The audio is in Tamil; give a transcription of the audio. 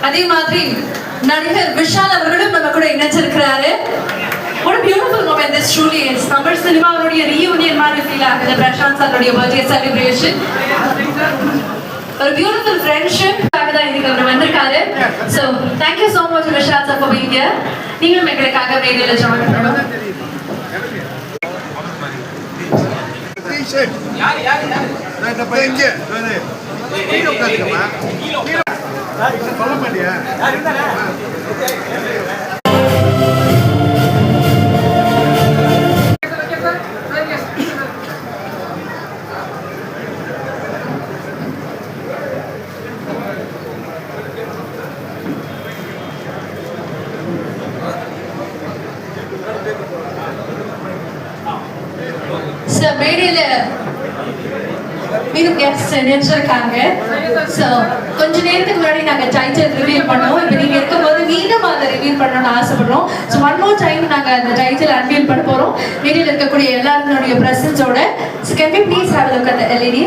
அதே மாதிரி நடிகர் விஷால் அவர்களும் நம்ம கூட இணைச்சிருக்கிறாரு. What a beautiful moment this truly is. Tamil cinema அவருடைய reunion மாதிரி ஃபீல் ஆகுது. பிரசாந்த் சாருடைய birthday celebration. ஒரு beautiful friendship தான் இன்னைக்கு அவர் வந்திருக்காரு. So thank you so much Vishal sir for being here. நீங்களும் எங்களுக்காக மேடையில ஜாயின் பண்ணணும். யார் நான் இப்ப இங்க கீழ உட்கார்ந்துக்கமா சொல்ல மாட்டியா மேடையில மீண்டும் கெஸ்ட் நினைச்சிருக்காங்க. ஸோ கொஞ்ச நேரத்துக்கு முன்னாடி நாங்கள் டைட்டில் ரிவீல் பண்ணோம். இப்போ நீங்கள் இருக்கும்போது மீண்டும் அதை ரிவீல் பண்ணணும்னு ஆசைப்படுறோம். ஸோ ஒன் மோர் டைம் நாங்கள் அந்த டைட்டில் அன்வீல் பண்ண போகிறோம். மேடையில் இருக்கக்கூடிய எல்லாருடைய ப்ரெசன்ஸோட. So can we please have a look at the LED?